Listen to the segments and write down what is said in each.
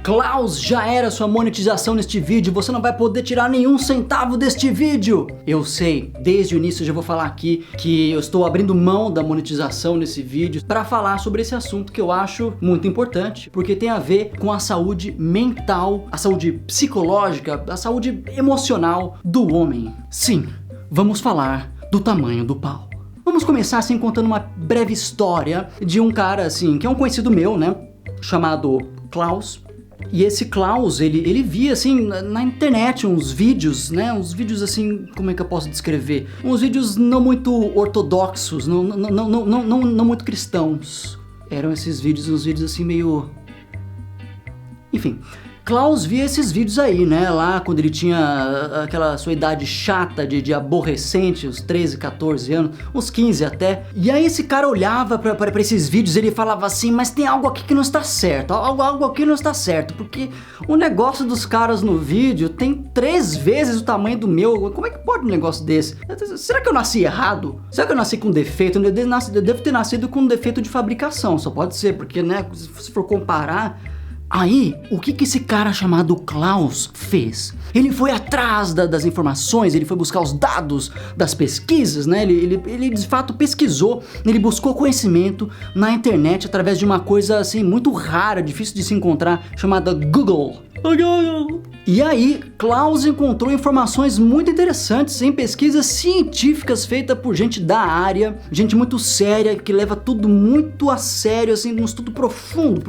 Klaus, já era sua monetização neste vídeo, você não vai poder tirar nenhum centavo deste vídeo. Eu sei, desde o início eu já vou falar aqui que eu estou abrindo mão da monetização nesse vídeo para falar sobre esse assunto que eu acho muito importante, porque tem a ver com a saúde mental, a saúde psicológica, a saúde emocional do homem. Sim, vamos falar do tamanho do pau. Vamos começar assim contando uma breve história de um cara assim, que é um conhecido meu, né, chamado Klaus. E esse Klaus, ele via assim na internet uns vídeos, né, uns vídeos assim, como é que eu posso descrever? Uns vídeos não muito ortodoxos, não muito cristãos. Eram esses vídeos, uns vídeos assim meio... Enfim, Klaus via esses vídeos aí, né, lá quando ele tinha aquela sua idade chata de aborrecente, uns 13, 14 anos, uns 15 até. E aí esse cara olhava pra esses vídeos e ele falava assim, mas tem algo aqui que não está certo, algo aqui não está certo, porque o negócio dos caras no vídeo tem 3 vezes o tamanho do meu, como é que pode um negócio desse? Será que eu nasci errado? Será que eu nasci com defeito? Eu devo ter nascido com um defeito de fabricação, só pode ser, porque, né, se for comparar... Aí, o que esse cara chamado Klaus fez? Ele foi atrás das informações, ele foi buscar os dados das pesquisas, né? Ele de fato pesquisou, ele buscou conhecimento na internet através de uma coisa assim muito rara, difícil de se encontrar, chamada Google. E aí, Klaus encontrou informações muito interessantes em pesquisas científicas feitas por gente da área, gente muito séria, que leva tudo muito a sério, assim, um estudo profundo,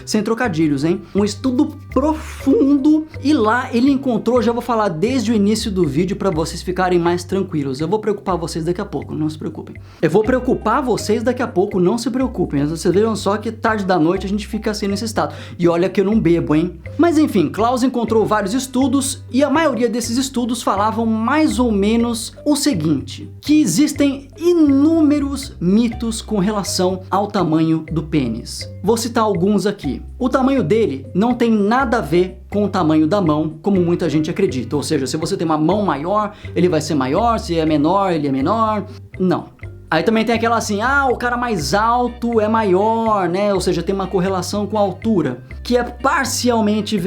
sem trocadilhos, hein? Um estudo profundo, e lá ele encontrou, já vou falar desde o início do vídeo para vocês ficarem mais tranquilos. Eu vou preocupar vocês daqui a pouco, não se preocupem. Eu vou preocupar vocês daqui a pouco, não se preocupem. Vocês vejam só que tarde da noite a gente fica assim nesse estado. E olha que eu não bebo, hein? Mas enfim, Klaus encontrou vários estudos e a maioria desses estudos falavam mais ou menos o seguinte, que existem inúmeros mitos com relação ao tamanho do pênis. Vou citar alguns aqui. O tamanho dele não tem nada a ver com o tamanho da mão, como muita gente acredita. Ou seja, se você tem uma mão maior, ele vai ser maior, se é menor, ele é menor. Não. Aí também tem aquela assim, o cara mais alto é maior, né? Ou seja, tem uma correlação com a altura, que é parcialmente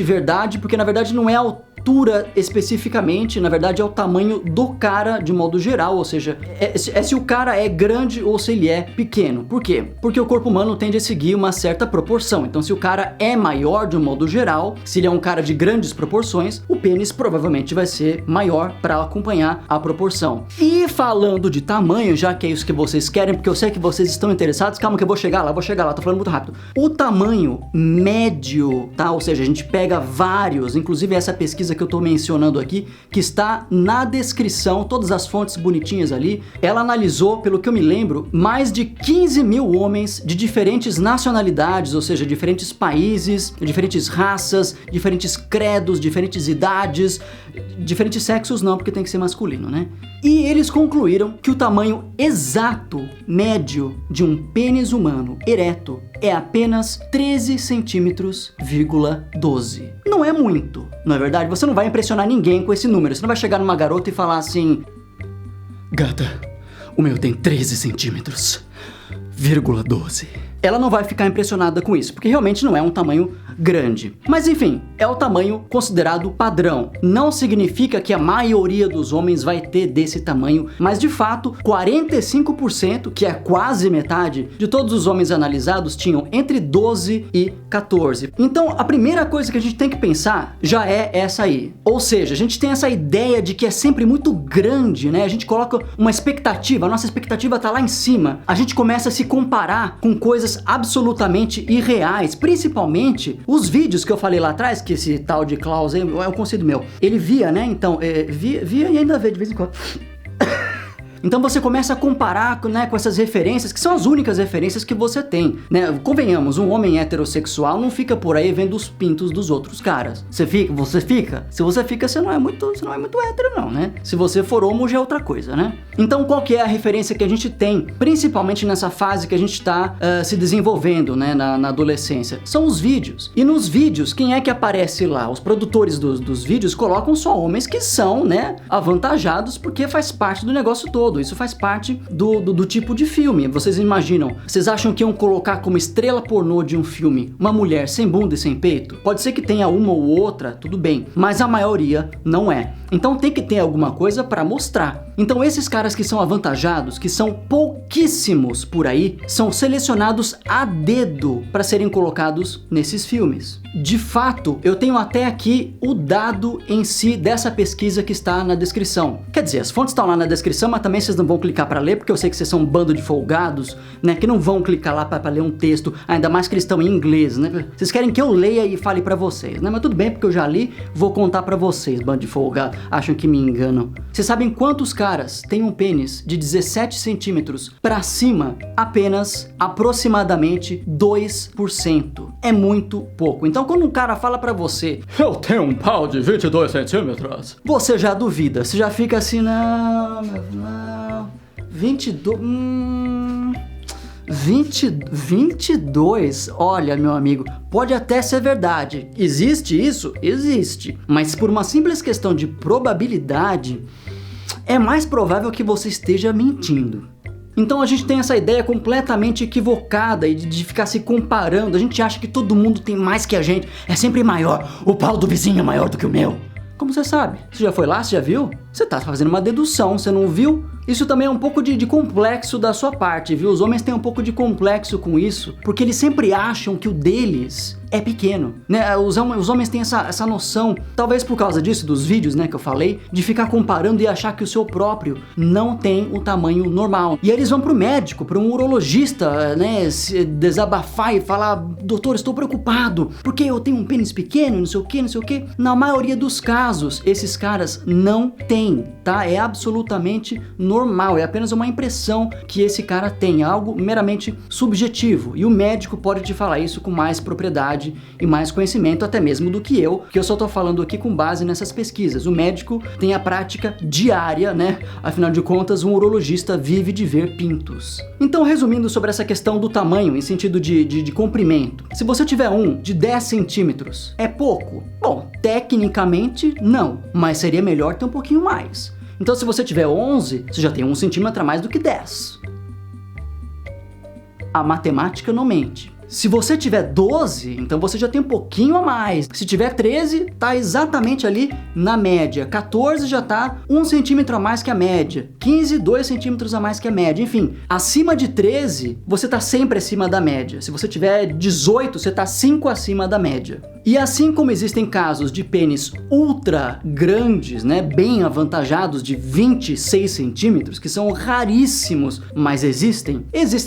verdade, porque na verdade não é a altura especificamente, na verdade é o tamanho do cara de modo geral, ou seja, é se o cara é grande ou se ele é pequeno. Por quê? Porque o corpo humano tende a seguir uma certa proporção, então se o cara é maior de um modo geral, se ele é um cara de grandes proporções, o pênis provavelmente vai ser maior para acompanhar a proporção. E falando de tamanho, já que é isso que vocês querem, porque eu sei que vocês estão interessados, calma que eu vou chegar lá, tô falando muito rápido. O tamanho médio, tá? Ou seja, a gente pega vários, inclusive essa pesquisa que eu tô mencionando aqui, que está na descrição, todas as fontes bonitinhas ali, ela analisou, pelo que eu me lembro, mais de 15 mil homens de diferentes nacionalidades, ou seja, diferentes países, diferentes raças, diferentes credos, diferentes idades, diferentes sexos não, porque tem que ser masculino, né? E eles concluíram que o tamanho exato, médio, de um pênis humano ereto é apenas 13 centímetros, 12. Não é muito, não é verdade? Você não vai impressionar ninguém com esse número. Você não vai chegar numa garota e falar assim... Gata, o meu tem 13 centímetros, 12. Ela não vai ficar impressionada com isso, porque realmente não é um tamanho grande. Mas enfim, é o tamanho considerado padrão. Não significa que a maioria dos homens vai ter desse tamanho, mas de fato, 45%, que é quase metade, de todos os homens analisados tinham entre 12 e 14. Então, a primeira coisa que a gente tem que pensar já é essa aí. Ou seja, a gente tem essa ideia de que é sempre muito grande, né? A gente coloca uma expectativa, a nossa expectativa tá lá em cima. A gente começa a se comparar com coisas absolutamente irreais, principalmente os vídeos que eu falei lá atrás, que esse tal de Klaus é um conceito meu. Ele via, né? Então, via e ainda vê de vez em quando. Então você começa a comparar, né, com essas referências, que são as únicas referências que você tem, né? Convenhamos, um homem heterossexual não fica por aí vendo os pintos dos outros caras. Você fica? Se você fica, você não é muito hétero não, né? Se você for homo, já é outra coisa, né? Então qual que é a referência que a gente tem, principalmente nessa fase que a gente tá se desenvolvendo, né, na adolescência? São os vídeos. E nos vídeos, quem é que aparece lá? Os produtores dos vídeos colocam só homens que são, né, avantajados porque faz parte do negócio todo. todo, isso faz parte do tipo de filme. Vocês imaginam, vocês acham que iam colocar como estrela pornô de um filme uma mulher sem bunda e sem peito? Pode ser que tenha uma ou outra, tudo bem, mas a maioria não é. Então tem que ter alguma coisa para mostrar. Então esses caras que são avantajados, que são pouquíssimos por aí, são selecionados a dedo para serem colocados nesses filmes. De fato, eu tenho até aqui o dado em si dessa pesquisa que está na descrição. Quer dizer, as fontes estão lá na descrição, mas também vocês não vão clicar para ler, porque eu sei que vocês são um bando de folgados, né, que não vão clicar lá para ler um texto, ainda mais que eles estão em inglês, né? Vocês querem que eu leia e fale para vocês, né? Mas tudo bem, porque eu já li, vou contar para vocês, bando de folgados, acham que me enganam. Vocês sabem quantos caras têm um pênis de 17 centímetros para cima? Apenas, aproximadamente 2%. É muito pouco. Então quando um cara fala pra você, eu tenho um pau de 22 centímetros, você já duvida, você já fica assim, não, 22, olha, meu amigo, pode até ser verdade. Existe isso? Existe. Mas por uma simples questão de probabilidade, é mais provável que você esteja mentindo. Então a gente tem essa ideia completamente equivocada e de ficar se comparando. A gente acha que todo mundo tem mais que a gente, é sempre maior. O pau do vizinho é maior do que o meu. Como você sabe? Você já foi lá? Você já viu? Você tá fazendo uma dedução, você não viu? Isso também é um pouco de complexo da sua parte, viu? Os homens têm um pouco de complexo com isso, porque eles sempre acham que o deles é pequeno, né? Os homens têm essa noção, talvez por causa disso, dos vídeos, né, que eu falei, de ficar comparando e achar que o seu próprio não tem o tamanho normal. E aí eles vão pro médico, para um urologista, né, se desabafar e falar, doutor, estou preocupado, porque eu tenho um pênis pequeno, não sei o que, não sei o que. Na maioria dos casos, esses caras não têm, tá? É absolutamente normal, é apenas uma impressão que esse cara tem, algo meramente subjetivo. E o médico pode te falar isso com mais propriedade e mais conhecimento até mesmo do que eu só tô falando aqui com base nessas pesquisas. O médico tem a prática diária, né? Afinal de contas, um urologista vive de ver pintos. Então, resumindo sobre essa questão do tamanho em sentido de comprimento, se você tiver um de 10 centímetros, é pouco? Bom, tecnicamente não, mas seria melhor ter um pouquinho mais. Então, se você tiver 11, você já tem 1 centímetro a mais do que 10. A matemática não mente. Se você tiver 12, então você já tem um pouquinho a mais. Se tiver 13, tá exatamente ali na média. 14 já tá 1 centímetro a mais que a média. 15, 2 centímetros a mais que a média. Enfim, acima de 13, você tá sempre acima da média. Se você tiver 18, você tá 5 acima da média. E assim como existem casos de pênis ultra grandes, né, bem avantajados de 26 centímetros, que são raríssimos, mas existem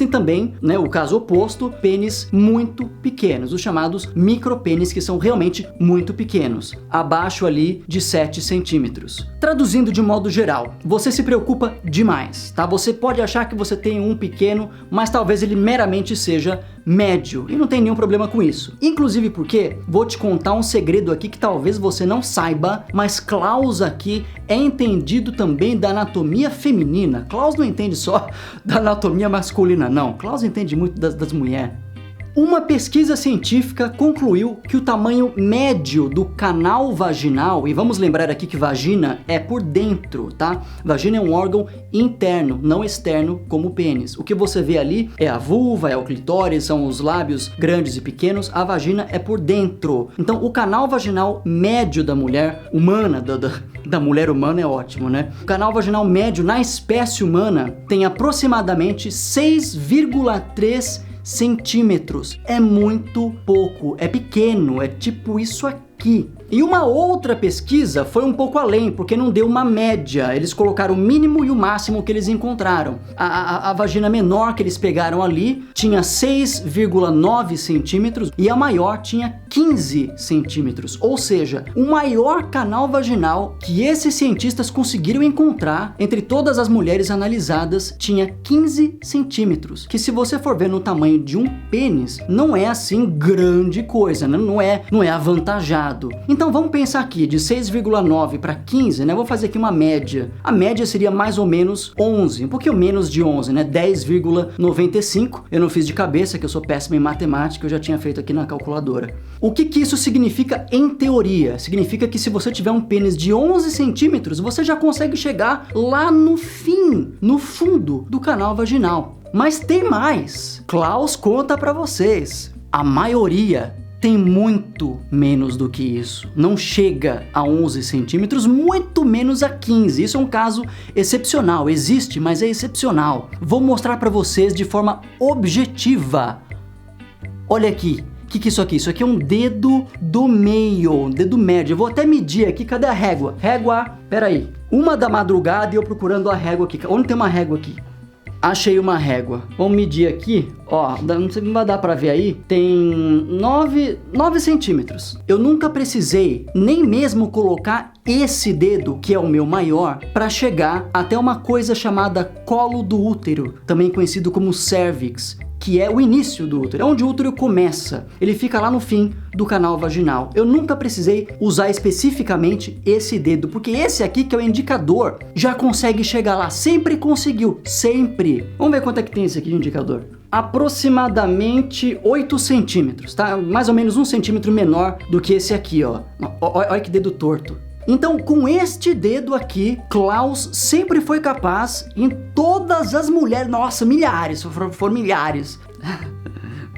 também, né, o caso oposto, pênis muito pequenos, os chamados micropênis, que são realmente muito pequenos, abaixo ali de 7 centímetros. Traduzindo de modo geral, você se preocupa demais, tá? Você pode achar que você tem um pequeno, mas talvez ele meramente seja médio, e não tem nenhum problema com isso. Inclusive porque, vou te contar um segredo aqui que talvez você não saiba, mas Klaus aqui é entendido também da anatomia feminina. Klaus não entende só da anatomia masculina, não. Klaus entende muito das mulheres. Uma pesquisa científica concluiu que o tamanho médio do canal vaginal, e vamos lembrar aqui que vagina é por dentro, tá? Vagina é um órgão interno, não externo como o pênis. O que você vê ali é a vulva, é o clitóris, são os lábios grandes e pequenos, a vagina é por dentro. Então o canal vaginal médio da mulher humana, da mulher humana é ótimo, né? O canal vaginal médio na espécie humana tem aproximadamente 6,3 centímetros. É muito pouco, é pequeno, é tipo isso aqui. E uma outra pesquisa foi um pouco além, porque não deu uma média, eles colocaram o mínimo e o máximo que eles encontraram. A vagina menor que eles pegaram ali tinha 6,9 centímetros e a maior tinha 15 centímetros, ou seja, o maior canal vaginal que esses cientistas conseguiram encontrar entre todas as mulheres analisadas tinha 15 centímetros, que se você for ver no tamanho de um pênis, não é assim grande coisa, né? Não é avantajado. Então vamos pensar aqui, de 6,9 para 15, né? Vou fazer aqui uma média. A média seria mais ou menos 11, um pouquinho menos de 11, né? 10,95. Eu não fiz de cabeça, que eu sou péssimo em matemática, eu já tinha feito aqui na calculadora. O que isso significa em teoria? Significa que se você tiver um pênis de 11 centímetros, você já consegue chegar lá no fim, no fundo do canal vaginal. Mas tem mais. Klaus conta pra vocês. A maioria tem muito menos do que isso. Não chega a 11 centímetros, muito menos a 15. Isso é um caso excepcional. Existe, mas é excepcional. Vou mostrar pra vocês de forma objetiva. Olha aqui. O que é isso aqui? Isso aqui é um dedo do meio, um dedo médio. Eu vou até medir aqui. Cadê a régua? Régua, peraí. 1 da madrugada e eu procurando a régua aqui. Onde tem uma régua aqui? Achei uma régua. Vamos medir aqui. Ó, não sei se vai dar pra ver aí. Tem 9 centímetros. Eu nunca precisei nem mesmo colocar esse dedo, que é o meu maior, para chegar até uma coisa chamada colo do útero, também conhecido como cervix, que é o início do útero, é onde o útero começa. Ele fica lá no fim do canal vaginal. Eu nunca precisei usar especificamente esse dedo, porque esse aqui, que é o indicador, já consegue chegar lá. Sempre conseguiu, sempre. Vamos ver quanto é que tem esse aqui de indicador. Aproximadamente 8 centímetros, tá? Mais ou menos 1 centímetro menor do que esse aqui, ó. Olha que dedo torto. Então, com este dedo aqui, Klaus sempre foi capaz, em todas as mulheres, nossa, milhares, foram milhares,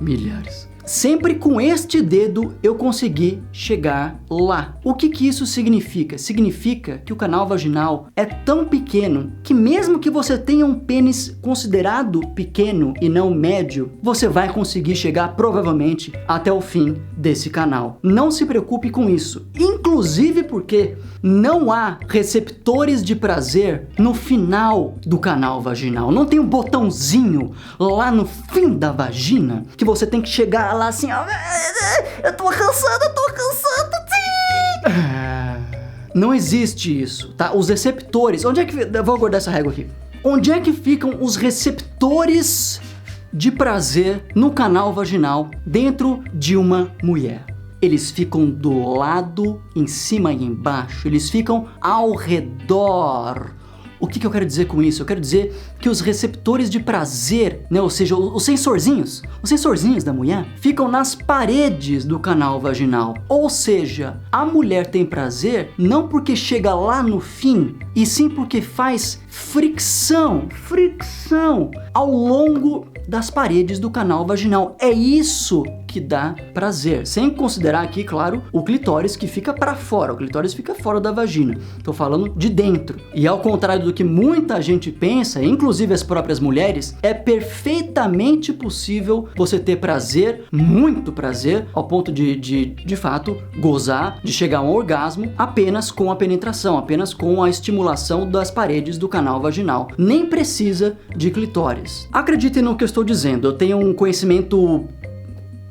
milhares. Sempre com este dedo eu consegui chegar lá. O que isso significa? Significa que o canal vaginal é tão pequeno que mesmo que você tenha um pênis considerado pequeno e não médio, você vai conseguir chegar provavelmente até o fim desse canal. Não se preocupe com isso. Inclusive porque não há receptores de prazer no final do canal vaginal. Não tem um botãozinho lá no fim da vagina que você tem que chegar lá assim, ó, eu tô cansado. Não existe isso, tá? Os receptores, onde é que... Eu vou guardar essa régua aqui. Onde é que ficam os receptores de prazer no canal vaginal dentro de uma mulher? Eles ficam do lado, em cima e embaixo, eles ficam ao redor. O que eu quero dizer com isso? Eu quero dizer que os receptores de prazer, né, ou seja, os sensorzinhos da mulher, ficam nas paredes do canal vaginal. Ou seja, a mulher tem prazer não porque chega lá no fim, e sim porque faz fricção ao longo das paredes do canal vaginal. É isso que dá prazer, sem considerar aqui, claro, o clitóris que fica para fora. O clitóris fica fora da vagina. Tô falando de dentro. E ao contrário do que muita gente pensa, inclusive as próprias mulheres, é perfeitamente possível você ter prazer, muito prazer, ao ponto de fato gozar, de chegar a um orgasmo apenas com a penetração, apenas com a estimulação das paredes do canal vaginal. Nem precisa de clitóris. Acreditem no que eu estou dizendo, eu tenho um conhecimento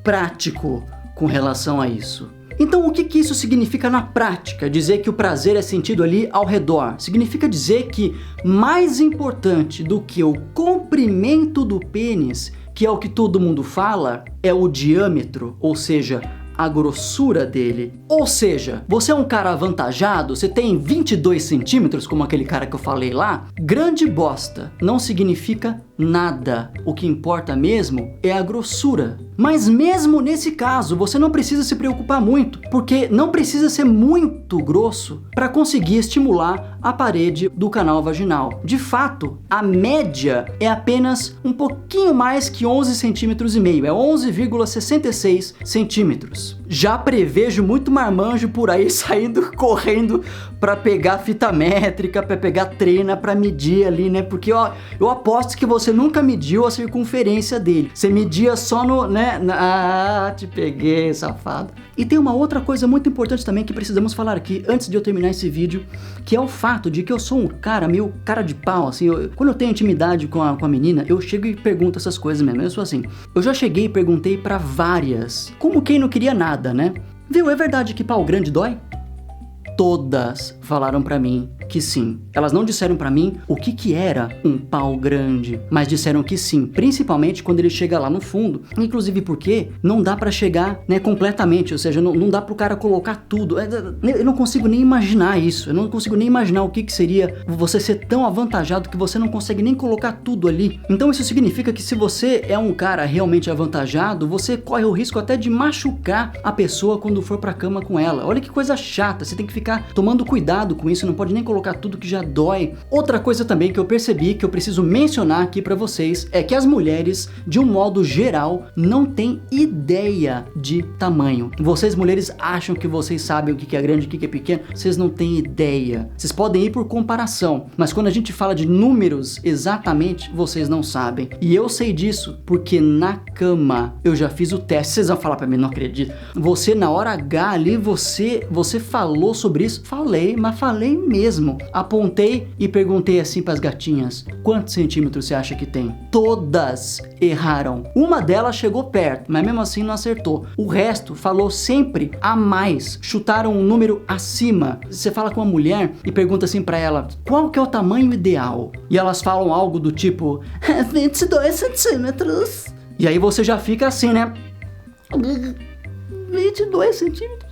prático com relação a isso. Então o que isso significa na prática? Dizer que o prazer é sentido ali ao redor. Significa dizer que mais importante do que o comprimento do pênis, que é o que todo mundo fala, é o diâmetro, ou seja, a grossura dele. Ou seja, você é um cara avantajado, você tem 22 centímetros, como aquele cara que eu falei lá, grande bosta, não significa nada. O que importa mesmo é a grossura. Mas mesmo nesse caso, você não precisa se preocupar muito, porque não precisa ser muito grosso para conseguir estimular a parede do canal vaginal. De fato, a média é apenas um pouquinho mais que 11 centímetros e meio, é 11,66 centímetros. Já prevejo muito marmanjo por aí saindo correndo para pegar fita métrica, para pegar treina, para medir ali, né? Porque ó, eu aposto que você nunca mediu a circunferência dele. Você media só no, né? Ah, te peguei, safado. E tem uma outra coisa muito importante também que precisamos falar aqui antes de eu terminar esse vídeo, que é o fato de que eu sou um cara meio cara de pau, assim, quando eu tenho intimidade com a menina, eu chego e pergunto essas coisas mesmo. Eu sou assim, eu já cheguei e perguntei pra várias, como quem não queria nada, né? Viu, é verdade que pau grande dói? Todas falaram pra mim que sim. Elas não disseram pra mim o que era um pau grande, mas disseram que sim, principalmente quando ele chega lá no fundo. Inclusive porque não dá pra chegar, né, completamente, ou seja, não dá pro cara colocar tudo. Eu não consigo nem imaginar isso, eu não consigo nem imaginar o que seria você ser tão avantajado que você não consegue nem colocar tudo ali. Então isso significa que se você é um cara realmente avantajado, você corre o risco até de machucar a pessoa quando for pra cama com ela. Olha que coisa chata, você tem que ficar tomando cuidado com isso, não pode nem colocar tudo que já dói. Outra coisa também que eu percebi, que eu preciso mencionar aqui pra vocês, é que as mulheres, de um modo geral, não têm ideia de tamanho. Vocês mulheres acham que vocês sabem o que é grande e o que é pequeno, vocês não têm ideia. Vocês podem ir por comparação, mas quando a gente fala de números exatamente, vocês não sabem. E eu sei disso porque na cama eu já fiz o teste. Vocês vão falar pra mim, não acredito. Você na hora H ali, você falou sobre isso? Falei, mas falei mesmo. Apontei e perguntei assim pras gatinhas: quantos centímetros você acha que tem? Todas erraram. Uma delas chegou perto, mas mesmo assim não acertou. O resto falou sempre a mais, chutaram um número acima. Você fala com uma mulher e pergunta assim pra ela: qual que é o tamanho ideal? E elas falam algo do tipo 22 centímetros. E aí você já fica assim, né? 22 centímetros?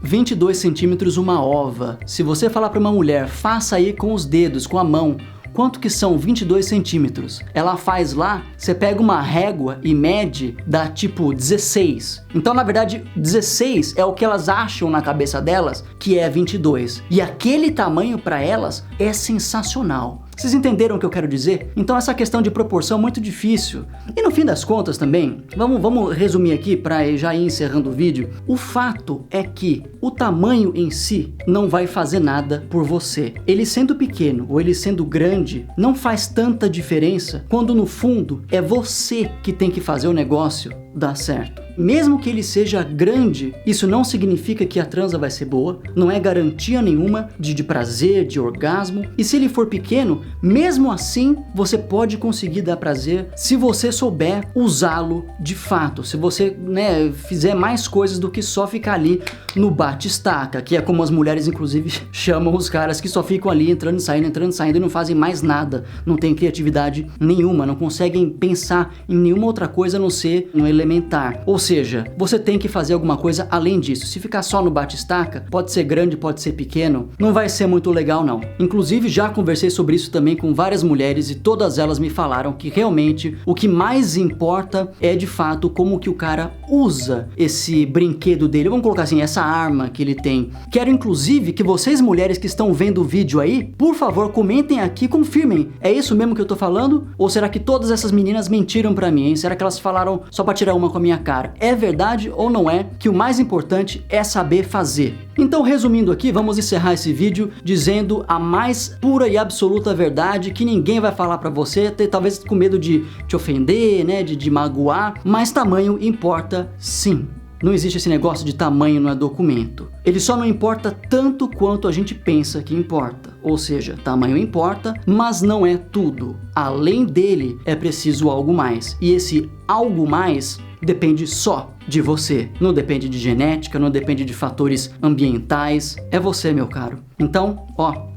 22 centímetros uma ova. Se você falar para uma mulher, faça aí com os dedos, com a mão, quanto que são 22 centímetros? Ela faz lá, você pega uma régua e mede, dá tipo 16. Então, na verdade, 16 é o que elas acham na cabeça delas que é 22. E aquele tamanho para elas é sensacional. Vocês entenderam o que eu quero dizer? Então essa questão de proporção é muito difícil. E no fim das contas também, vamos resumir aqui para já ir encerrando o vídeo. O fato é que o tamanho em si não vai fazer nada por você. Ele sendo pequeno ou ele sendo grande, não faz tanta diferença quando no fundo é você que tem que fazer o negócio dar certo. Mesmo que ele seja grande, isso não significa que a transa vai ser boa, não é garantia nenhuma de prazer, de orgasmo. E se ele for pequeno, mesmo assim, você pode conseguir dar prazer se você souber usá-lo de fato. Se você, né, fizer mais coisas do que só ficar ali no bate-estaca, que é como as mulheres, inclusive, chamam os caras que só ficam ali entrando e saindo e não fazem mais nada. Não tem criatividade nenhuma, não conseguem pensar em nenhuma outra coisa a não ser um elementar. Ou seja, você tem que fazer alguma coisa além disso. Se ficar só no bate-estaca, pode ser grande, pode ser pequeno, não vai ser muito legal não. Inclusive já conversei sobre isso também com várias mulheres e todas elas me falaram que realmente o que mais importa é de fato como que o cara usa esse brinquedo dele. Vamos colocar assim, essa arma que ele tem. Quero inclusive que vocês mulheres que estão vendo o vídeo aí, por favor, comentem aqui, confirmem. É isso mesmo que eu tô falando? Ou será que todas essas meninas mentiram pra mim, hein? Será que elas falaram só pra tirar uma com a minha cara? É verdade ou não é que o mais importante é saber fazer? Então, resumindo aqui, vamos encerrar esse vídeo dizendo a mais pura e absoluta verdade que ninguém vai falar pra você, talvez com medo de te ofender, né, de magoar, mas tamanho importa sim. Não existe esse negócio de tamanho no documento. Ele só não importa tanto quanto a gente pensa que importa. Ou seja, tamanho importa, mas não é tudo. Além dele, é preciso algo mais. E esse algo mais depende só de você. Não depende de genética, não depende de fatores ambientais. É você, meu caro. Então, ó,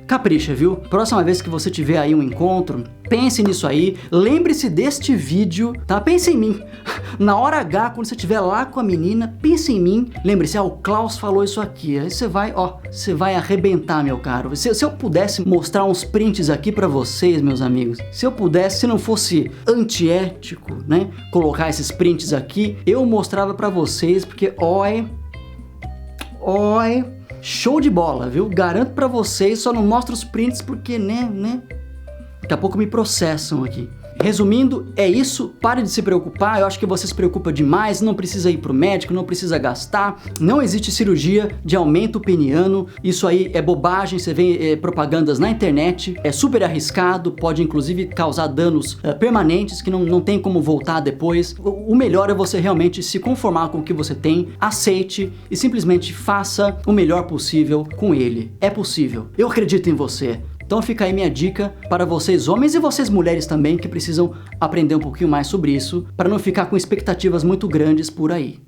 capricha, viu? Próxima vez que você tiver aí um encontro, pense nisso aí, lembre-se deste vídeo, tá? Pense em mim. Na hora H, quando você estiver lá com a menina, pense em mim. Lembre-se, o Klaus falou isso aqui. Aí você vai, você vai arrebentar, meu caro. Se eu pudesse mostrar uns prints aqui pra vocês, meus amigos, se eu pudesse, se não fosse antiético, né, colocar esses prints aqui, eu mostrava pra vocês, porque, show de bola, viu? Garanto pra vocês, só não mostro os prints porque, né? Daqui a pouco me processam aqui. Resumindo, é isso, pare de se preocupar, eu acho que você se preocupa demais, não precisa ir pro médico, não precisa gastar, não existe cirurgia de aumento peniano, isso aí é bobagem, você vê propagandas na internet, é super arriscado, pode inclusive causar danos permanentes que não tem como voltar depois. O melhor é você realmente se conformar com o que você tem, aceite e simplesmente faça o melhor possível com ele. É possível, eu acredito em você. Então fica aí minha dica para vocês homens e vocês mulheres também que precisam aprender um pouquinho mais sobre isso, para não ficar com expectativas muito grandes por aí.